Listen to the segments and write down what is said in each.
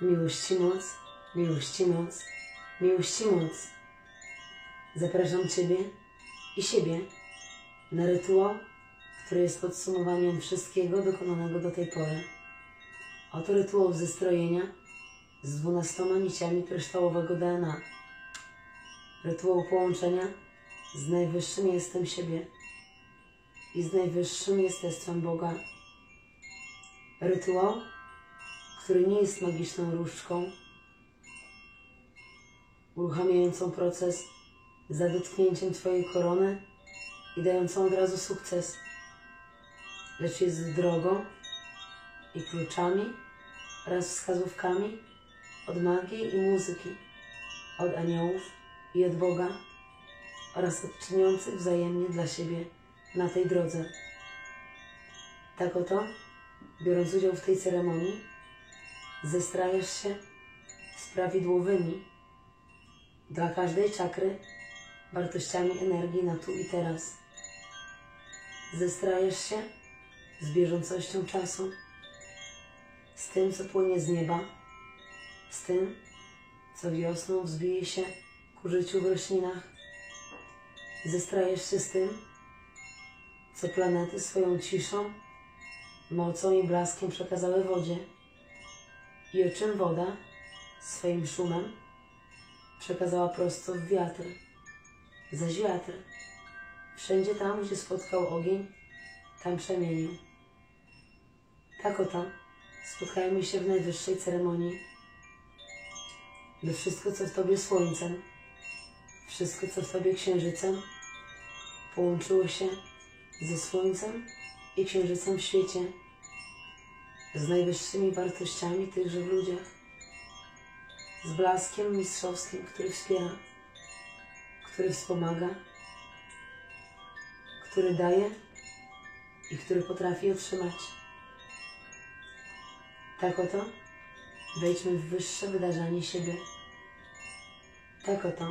Miłości moc, miłości moc, miłości moc. Zapraszam Ciebie i siebie na rytuał, który jest podsumowaniem wszystkiego dokonanego do tej pory. Oto rytuał zestrojenia z 12 niciami kryształowego DNA. Rytuał połączenia z najwyższym jestem siebie i z najwyższym jestestwem Boga. Rytuał, który nie jest magiczną różdżką uruchamiającą proces za dotknięciem Twojej korony i dającą od razu sukces, lecz jest drogą i kluczami oraz wskazówkami od magii i muzyki, od aniołów i od Boga oraz od czyniących wzajemnie dla siebie na tej drodze. Tak oto, biorąc udział w tej ceremonii, zestrajasz się z prawidłowymi dla każdej czakry wartościami energii na tu i teraz. Zestrajasz się z bieżącością czasu, z tym, co płynie z nieba, z tym, co wiosną wzbije się ku życiu w roślinach. Zestrajasz się z tym, co planety swoją ciszą, mocą i blaskiem przekazały wodzie i o czym woda swoim szumem przekazała prosto w wiatr. Zaś wiatr wszędzie tam, gdzie spotkał ogień, tam przemienił. Tak oto spotkajmy się w najwyższej ceremonii, by wszystko, co w Tobie słońcem, wszystko, co w Tobie księżycem, połączyło się ze słońcem i księżycem w świecie, z najwyższymi wartościami tychże w ludziach, z blaskiem mistrzowskim, który wspiera, który wspomaga, który daje i który potrafi otrzymać. Tak oto wejdźmy w wyższe wydarzenie siebie. Tak oto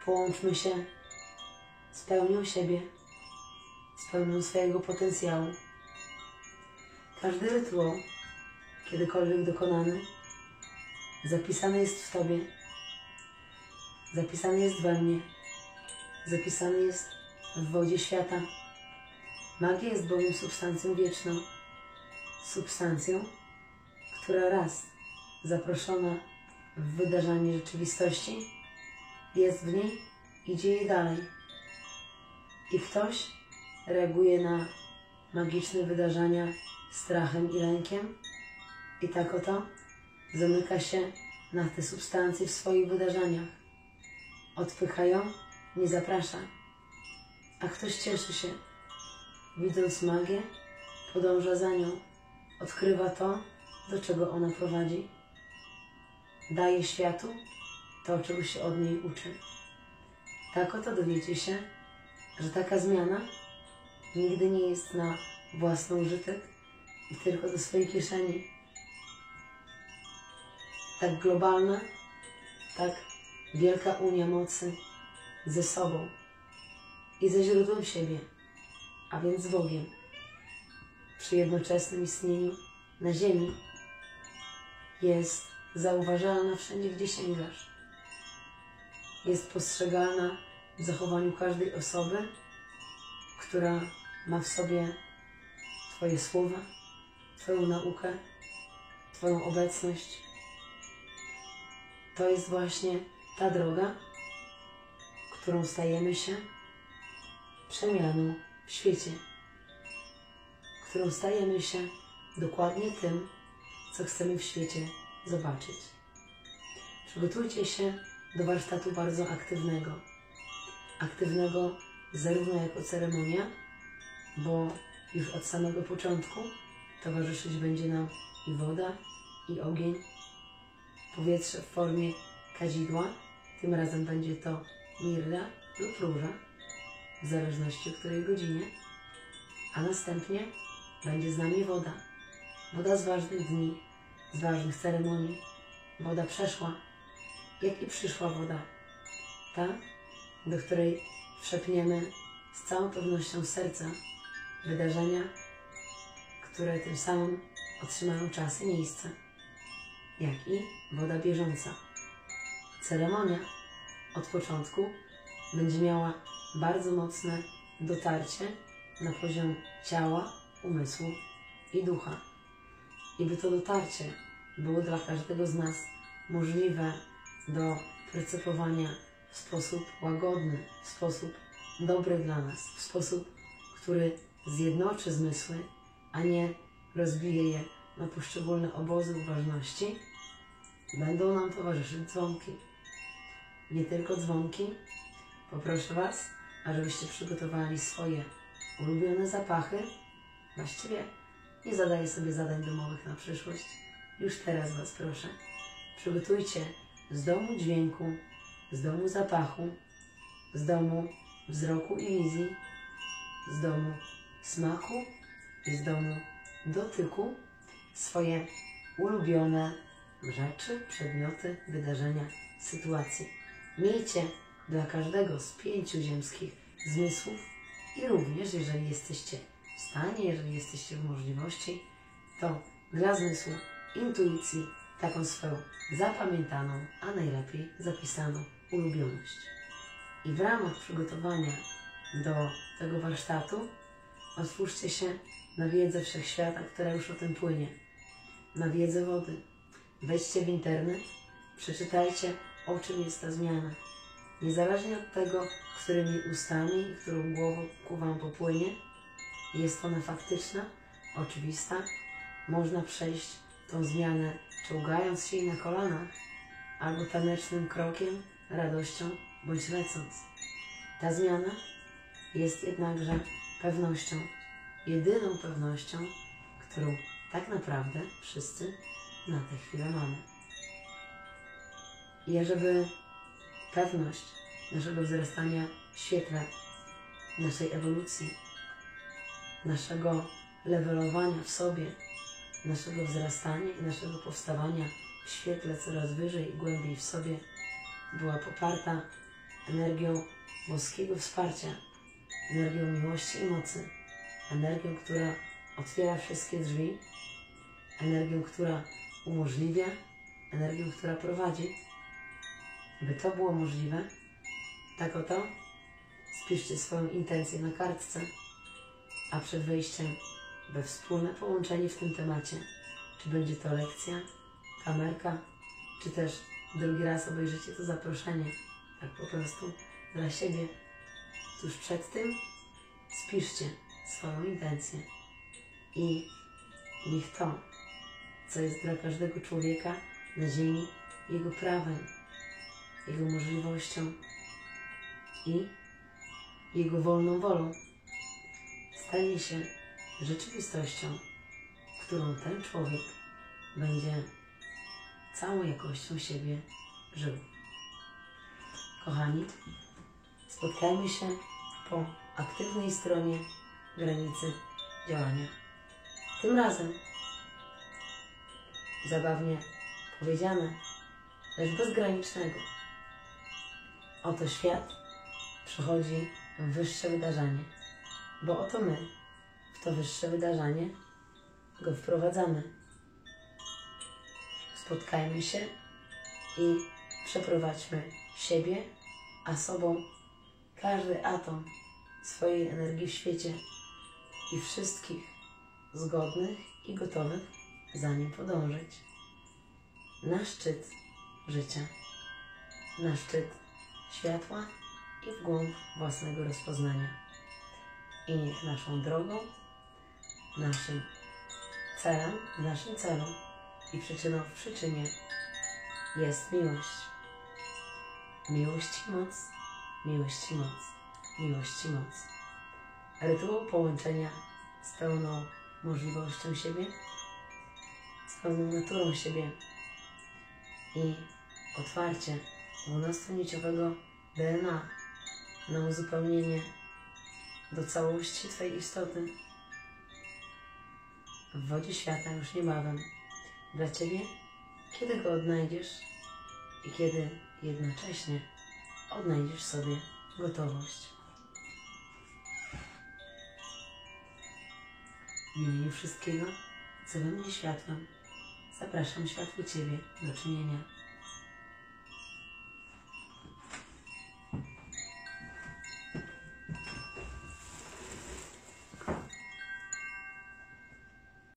połączmy się z pełnią siebie, z pełnią swojego potencjału. Każdy rytuał, kiedykolwiek dokonany, zapisany jest w Tobie, zapisany jest we mnie, zapisany jest w wodzie świata. Magia jest bowiem substancją wieczną, substancją, która raz zaproszona w wydarzenie rzeczywistości, jest w niej i dzieje dalej. I ktoś reaguje na magiczne wydarzenia strachem i lękiem i tak oto zamyka się na te substancje w swoich wydarzeniach. Odpycha ją, nie zaprasza. A ktoś cieszy się, widząc magię, podąża za nią, odkrywa to, do czego ona prowadzi. Daje światu to, czego się od niej uczy. Tak oto dowiecie się, że taka zmiana nigdy nie jest na własny użytek i tylko do swojej kieszeni. Tak globalna, tak wielka unia mocy ze sobą i ze źródłem siebie, a więc z Bogiem, przy jednoczesnym istnieniu na ziemi, jest zauważalna wszędzie, gdzie sięgasz. Jest postrzegalna w zachowaniu każdej osoby, która ma w sobie Twoje słowa, Twoją naukę, Twoją obecność. To jest właśnie ta droga, którą stajemy się przemianą w świecie, którą stajemy się dokładnie tym, co chcemy w świecie zobaczyć. Przygotujcie się do warsztatu bardzo aktywnego. Aktywnego zarówno jako ceremonia, bo już od samego początku towarzyszyć będzie nam i woda, i ogień, powietrze w formie kadzidła, tym razem będzie to mirra lub róża, w zależności od której godzinie, a następnie będzie z nami woda. Woda z ważnych dni, z ważnych ceremonii. Woda przeszła, jak i przyszła woda. Ta, do której wszepniemy z całą pewnością serca wydarzenia, które tym samym otrzymają czas i miejsce. jak i woda bieżąca. Ceremonia od początku będzie miała bardzo mocne dotarcie na poziom ciała, umysłu i ducha. I by to dotarcie było dla każdego z nas możliwe do percepowania w sposób łagodny, w sposób dobry dla nas, w sposób, który zjednoczy zmysły, a nie rozbije je na poszczególne obozy uważności, będą nam towarzyszyć dzwonki. Nie tylko dzwonki. Poproszę Was, ażebyście przygotowali swoje ulubione zapachy. Właściwie nie zadaję sobie zadań domowych na przyszłość. Już teraz Was proszę. Przygotujcie z domu dźwięku, z domu zapachu, z domu wzroku i wizji, z domu smaku i z domu dotyku swoje ulubione rzeczy, przedmioty, wydarzenia, sytuacje. Miejcie dla każdego z 5 ziemskich zmysłów i również, jeżeli jesteście w stanie, jeżeli jesteście w możliwości, to dla zmysłu intuicji taką swoją zapamiętaną, a najlepiej zapisaną ulubioność. I w ramach przygotowania do tego warsztatu otwórzcie się na wiedzę wszechświata, która już o tym płynie, na wiedzę wody. Wejdźcie w internet, przeczytajcie, o czym jest ta zmiana. Niezależnie od tego, którymi ustami i którą głową ku Wam popłynie, jest ona faktyczna, oczywista. Można przejść tą zmianę czołgając się i na kolanach, albo tanecznym krokiem, radością, bądź lecąc. Ta zmiana jest jednakże pewnością, jedyną pewnością, którą tak naprawdę wszyscy na tę chwilę mamy. I ażeby pewność naszego wzrastania w świetle, naszej ewolucji, naszego levelowania w sobie, naszego wzrastania i naszego powstawania w świetle coraz wyżej i głębiej w sobie była poparta energią boskiego wsparcia, energią miłości i mocy, energią, która otwiera wszystkie drzwi, energią, która umożliwia, energią, która prowadzi. By to było możliwe, tak oto spiszcie swoją intencję na kartce, a przed wejściem we wspólne połączenie w tym temacie, czy będzie to lekcja, kamerka, czy też drugi raz obejrzycie to zaproszenie, tak po prostu dla siebie, tuż przed tym spiszcie swoją intencję i niech to, co jest dla każdego człowieka na ziemi, jego prawem, jego możliwością i jego wolną wolą, stanie się rzeczywistością, którą ten człowiek będzie całą jakością siebie żył. Kochani, spotkajmy się po aktywnej stronie granicy działania. Tym razem, zabawnie powiedziane, lecz bezgranicznego. Oto świat przechodzi w wyższe wydarzenie, bo oto my w to wyższe wydarzenie go wprowadzamy. Spotkajmy się i przeprowadźmy siebie, a sobą każdy atom swojej energii w świecie i wszystkich zgodnych i gotowych za nim podążyć. Na szczyt życia, na szczyt światła i w głąb własnego rozpoznania. I niech naszą drogą, naszym celem, naszym celu i przyczyną w przyczynie jest miłość. Miłość i moc, miłość i moc, miłość i moc. Rytuał połączenia z pełną możliwością siebie, z pełną naturą siebie i otwarcie 12-niciowego DNA na uzupełnienie do całości Twojej istoty w wodzie świata już niebawem dla Ciebie, kiedy go odnajdziesz i kiedy jednocześnie odnajdziesz sobie gotowość. W imieniu wszystkiego, co we mnie światłem, zapraszam światło Ciebie do czynienia.